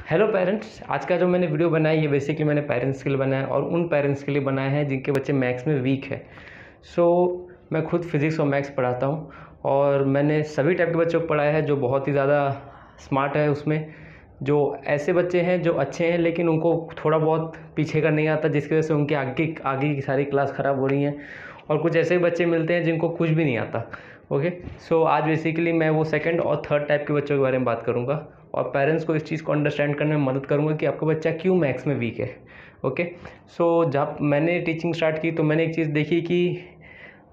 Hello parents, आज का जो मैंने वीडियो बनाया ये बेसिकली मैंने पेरेंट्स के लिए बनाया और उन पेरेंट्स के लिए बनाया है जिनके बच्चे मैथ्स में वीक है। मैं खुद फिज़िक्स और मैथ्स पढ़ाता हूँ और मैंने सभी टाइप के बच्चों को पढ़ाया है, जो बहुत ही ज़्यादा स्मार्ट है, उसमें जो ऐसे बच्चे हैं जो अच्छे हैं लेकिन उनको थोड़ा बहुत पीछे का नहीं आता, जिसकी वजह से उनकी आगे आगे की सारी क्लास ख़राब हो रही हैं। और कुछ ऐसे बच्चे मिलते हैं जिनको कुछ भी नहीं आता। ओके, आज बेसिकली मैं वो सेकंड और थर्ड टाइप के बच्चों के बारे में बात करूँगा और पेरेंट्स को इस चीज़ को अंडरस्टैंड करने में मदद करूँगा कि आपका बच्चा क्यों मैथ्स में वीक है। ओके, जब मैंने टीचिंग स्टार्ट की तो मैंने एक चीज़ देखी कि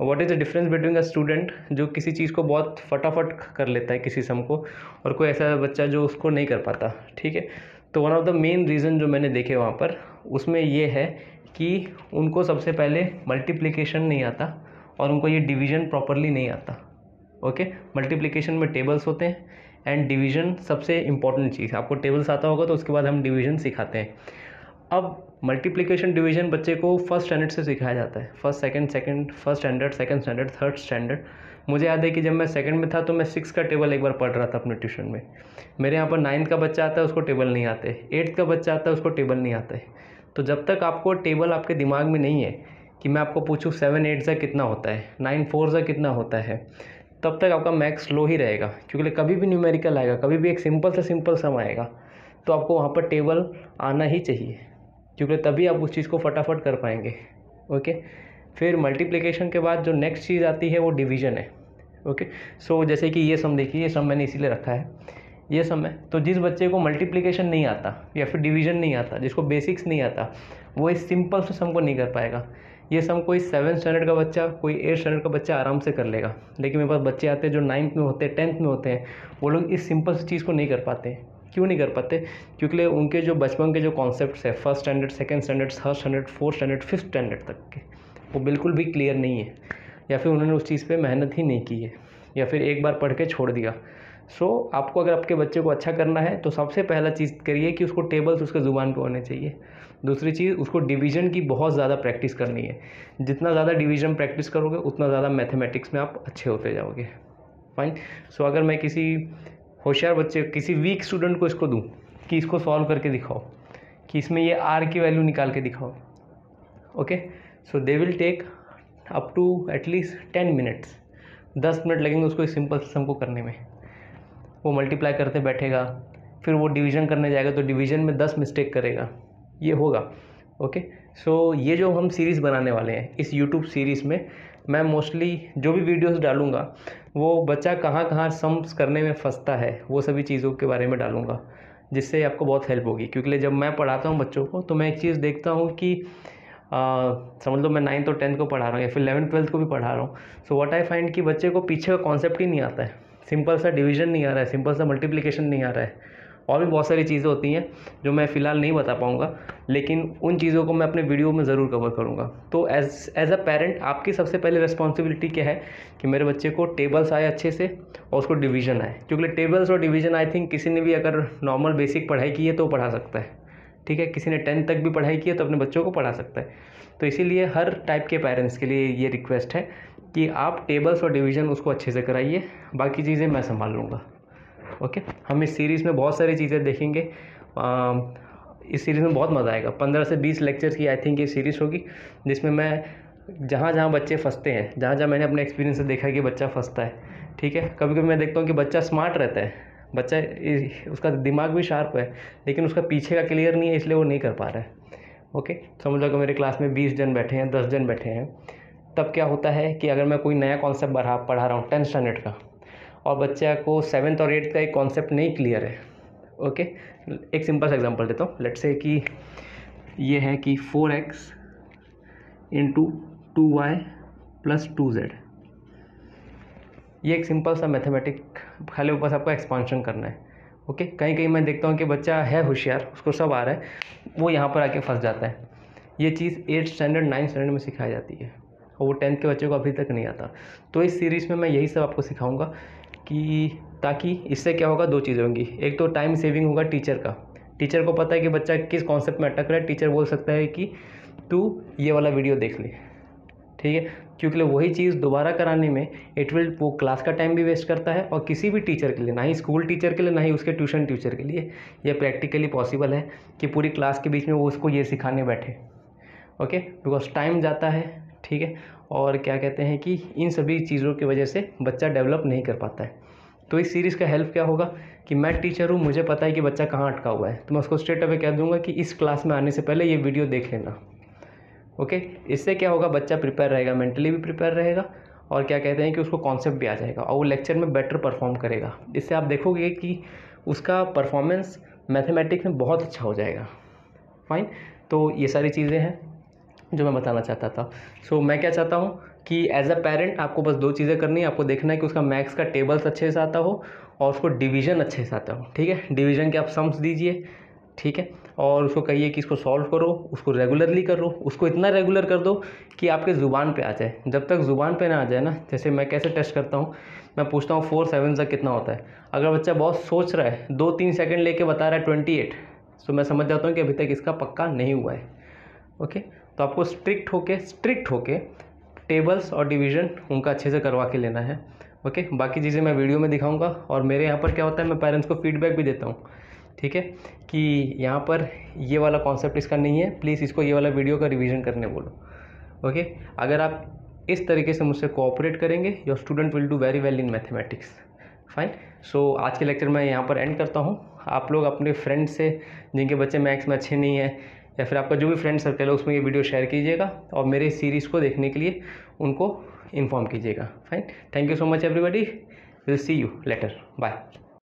what is the difference between a student जो किसी चीज़ को बहुत फटाफट कर लेता है किसी सम को, और कोई ऐसा बच्चा जो उसको नहीं कर पाता। ठीक है, तो one of the main reason जो मैंने देखे वहाँ पर उसमें ये है कि उनको सबसे पहले मल्टीप्लिकेशन नहीं आता और उनको ये डिवीज़न प्रॉपरली नहीं आता। ओके, मल्टीप्लिकेशन में टेबल्स होते हैं एंड डिवीज़न सबसे इम्पॉर्टेंट चीज़। आपको टेबल्स आता होगा तो उसके बाद हम डिवीज़न सिखाते हैं। अब मल्टीप्लिकेशन डिवीज़न बच्चे को फर्स्ट स्टैंडर्ड से सिखाया जाता है, first standard, second standard, third standard. मुझे याद है कि जब मैं सेकंड में था तो मैं 6 का टेबल एक बार पढ़ रहा था अपने ट्यूशन में। मेरे यहाँ पर 9th का बच्चा आता है उसको टेबल नहीं आते, 8th का बच्चा आता है उसको टेबल नहीं आता है। तो जब तक आपको टेबल आपके दिमाग में नहीं है कि मैं आपको पूछूँ 7 8 से कितना होता है, 9 4 से कितना होता है, तब तक आपका मैथ्स स्लो ही रहेगा। क्योंकि कभी भी न्यूमेरिकल आएगा, कभी भी एक सिंपल से सिंपल सम आएगा, तो आपको वहाँ पर टेबल आना ही चाहिए, क्योंकि तभी आप उस चीज़ को फटाफट कर पाएंगे। ओके, फिर मल्टीप्लिकेशन के बाद जो नेक्स्ट चीज़ आती है वो डिवीज़न है। ओके, जैसे कि ये सम देखिए, ये सम मैंने इसीलिए रखा है, ये सम है। तो जिस बच्चे को मल्टीप्लिकेशन नहीं आता या फिर डिवीज़न नहीं आता, जिसको बेसिक्स नहीं आता, वो इस सिंपल से सम को नहीं कर पाएगा। ये सम कोई 7th स्टैंडर्ड का बच्चा, कोई 8th स्टैंडर्ड का बच्चा आराम से कर लेगा। लेकिन मेरे पास बच्चे आते हैं जो 9th में होते हैं, 10th में होते हैं, वो लोग इस सिंपल सी चीज़ को नहीं कर पाते हैं। क्यों नहीं कर पाते? क्योंकि उनके जो बचपन के जो कॉन्सेप्ट्स है, first standard, second standard, third standard, fourth standard, fifth standard तक के, वो बिल्कुल भी क्लियर नहीं है, या फिर उन्होंने उस चीज़ पे मेहनत ही नहीं की है, या फिर एक बार पढ़ के छोड़ दिया। आपको अगर आपके बच्चे को अच्छा करना है तो सबसे पहला चीज़ करिए कि उसको टेबल्स उसके ज़ुबान पे होने चाहिए। दूसरी चीज़, उसको डिवीज़न की बहुत ज़्यादा प्रैक्टिस करनी है। जितना ज़्यादा डिवीज़न प्रैक्टिस करोगे उतना ज़्यादा मैथमेटिक्स में आप अच्छे होते जाओगे। फाइन। अगर मैं किसी होशियार बच्चे, किसी वीक स्टूडेंट को इसको दूँ कि इसको सॉल्व करके दिखाओ, कि इसमें ये आर की वैल्यू निकाल के दिखाओ, okay, they will take up to at least 10 minutes, 10 minute लगेंगे उसको इस सिंपल सम को करने में। वो मल्टीप्लाई करते बैठेगा, फिर वो डिवीज़न करने जाएगा तो डिवीज़न में 10 मिस्टेक करेगा, ये होगा। ओके, ये जो हम सीरीज़ बनाने वाले हैं, इस यूट्यूब सीरीज़ में मैं मोस्टली जो भी वीडियोस डालूँगा वो बच्चा कहाँ कहाँ समस करने में फंसता है वो सभी चीज़ों के बारे में डालूँगा, जिससे आपको बहुत हेल्प होगी। क्योंकि जब मैं पढ़ाता हूँ बच्चों को तो मैं एक चीज़ देखता हूँ कि समझ लो मैं 9th और 10th को पढ़ा रहा हूँ या फिर 11th 12th को भी पढ़ा रहा हूँ। व्हाट आई फाइंड कि बच्चे को पीछे का कॉन्सेप्ट ही नहीं आता है, सिंपल सा डिवीज़न नहीं आ रहा है, सिंपल सा मल्टीप्लिकेशन नहीं आ रहा है, और भी बहुत सारी चीज़ें होती हैं जो मैं फ़िलहाल नहीं बता पाऊँगा, लेकिन उन चीज़ों को मैं अपने वीडियो में ज़रूर कवर करूँगा। तो एज अ पेरेंट आपकी सबसे पहले रिस्पॉन्सिबिलिटी क्या है कि मेरे बच्चे को टेबल्स आए अच्छे से और उसको डिवीज़न आए। क्योंकि टेबल्स और डिवीज़न आई थिंक किसी ने भी अगर नॉर्मल बेसिक पढ़ाई की है तो पढ़ा सकता है। ठीक है, किसी ने 10th तक भी पढ़ाई की है तो अपने बच्चों को पढ़ा सकता है। तो इसीलिए हर टाइप के पेरेंट्स के लिए ये रिक्वेस्ट है कि आप टेबल्स और डिवीज़न उसको अच्छे से कराइए, बाकी चीज़ें मैं संभाल लूँगा। ओके, हम इस सीरीज़ में बहुत सारी चीज़ें देखेंगे। इस सीरीज़ में बहुत मज़ा आएगा। 15 से 20 लेक्चर्स की आई थिंक ये सीरीज़ होगी, जिसमें मैं जहाँ जहाँ बच्चे फंसते हैं, जहाँ जहाँ मैंने अपने एक्सपीरियंस से देखा है कि बच्चा फंसता है, ठीक है, कभी कभी मैं देखता हूँ कि बच्चा स्मार्ट रहता है, बच्चा उसका दिमाग भी शार्प है, लेकिन उसका पीछे का क्लियर नहीं है, इसलिए वो नहीं कर पा रहा है। ओके, समझ लो कि मेरे क्लास में 20 जन बैठे हैं, 10 जन बैठे हैं, तब क्या होता है कि अगर मैं कोई नया कॉन्सेप्ट पढ़ा रहा हूँ 10th स्टैंडर्ड का, और बच्चा को 7th और 8th का एक कॉन्सेप्ट नहीं क्लियर है। ओके, एक सिंपल सा एग्जांपल देता हूँ। लेट्स से कि ये है कि 4x into 2y plus 2z, ये एक सिंपल सा मैथमेटिक, खाली बस आपको एक्सपांशन करना है। ओके, कहीं कहीं मैं देखता हूँ कि बच्चा है होशियार, उसको सब आ रहा है, वो यहाँ पर आके फंस जाता है। ये चीज़ 8th स्टैंडर्ड 9th स्टैंडर्ड में सिखाई जाती है और वो 10th के बच्चे को अभी तक नहीं आता। तो इस सीरीज़ में मैं यही सब आपको सिखाऊंगा कि ताकि इससे क्या होगा, 2 चीज़ें होंगी। एक तो टाइम सेविंग होगा टीचर का, टीचर को पता है कि बच्चा किस कॉन्सेप्ट में अटक रहा है, टीचर बोल सकता है कि तू ये वाला वीडियो देख ले, ठीक है। क्योंकि वही चीज़ दोबारा कराने में वो क्लास का टाइम भी वेस्ट करता है, और किसी भी टीचर के लिए, ना ही स्कूल टीचर के लिए, ना ही उसके ट्यूशन टीचर के लिए यह प्रैक्टिकली पॉसिबल है कि पूरी क्लास के बीच में वो उसको ये सिखाने बैठे। ओके, बिकॉज टाइम जाता है, ठीक है, और क्या कहते हैं कि इन सभी चीज़ों की वजह से बच्चा डेवलप नहीं कर पाता है। तो इस सीरीज़ का हेल्प क्या होगा कि मैं टीचर हूँ, मुझे पता है कि बच्चा कहाँ अटका हुआ है, तो मैं उसको स्ट्रेट अवे कह दूंगा कि इस क्लास में आने से पहले ये वीडियो देख लेना। ओके, इससे क्या होगा, बच्चा प्रिपेयर रहेगा, मेंटली भी प्रिपेयर रहेगा, और क्या कहते हैं कि उसको कॉन्सेप्ट भी आ जाएगा और वो लेक्चर में बेटर परफॉर्म करेगा। इससे आप देखोगे कि उसका परफॉर्मेंस मैथमेटिक्स में बहुत अच्छा हो जाएगा। फाइन, तो ये सारी चीज़ें हैं जो मैं बताना चाहता था। सो मैं क्या चाहता हूँ कि एज अ पेरेंट आपको बस 2 चीज़ें करनी है। आपको देखना है कि उसका मैथ्स का टेबल्स अच्छे से आता हो और उसको डिवीज़न अच्छे से आता हो, ठीक है। डिवीज़न के आप सम्स दीजिए, ठीक है, और उसको कहिए कि इसको सॉल्व करो, उसको रेगुलरली करो, उसको इतना रेगुलर कर दो कि आपके ज़ुबान पे आ जाए। जब तक ज़ुबान पे ना आ जाए ना, जैसे मैं कैसे टेस्ट करता हूँ, मैं पूछता हूँ 4 7 का कितना होता है। अगर बच्चा बहुत सोच रहा है, 2-3 सेकंड लेके बता रहा है 28, तो मैं समझ जाता हूँ कि अभी तक इसका पक्का नहीं हुआ है। ओके, तो आपको स्ट्रिक्ट होके टेबल्स और डिवीज़न उनका अच्छे से करवा के लेना है। ओके, बाकी चीज़ें मैं वीडियो में दिखाऊंगा, और मेरे यहाँ पर क्या होता है, मैं पेरेंट्स को फीडबैक भी देता हूँ, ठीक है, कि यहाँ पर ये वाला कॉन्सेप्ट इसका नहीं है, प्लीज़ इसको ये वाला वीडियो का रिवीजन करने बोलो। ओके, अगर आप इस तरीके से मुझसे कोऑपरेट करेंगे, your student will do very well in mathematics. Fine, so आज के लेक्चर मैं यहाँ पर एंड करता हूँ। आप लोग अपने फ्रेंड से जिनके बच्चे मैथ्स में अच्छे नहीं हैं, या फिर आपका जो भी फ्रेंड सर्कल है उसमें ये वीडियो शेयर कीजिएगा, और मेरे सीरीज़ को देखने के लिए उनको इन्फॉर्म कीजिएगा। Fine, thank you so much everybody, will see you later, bye.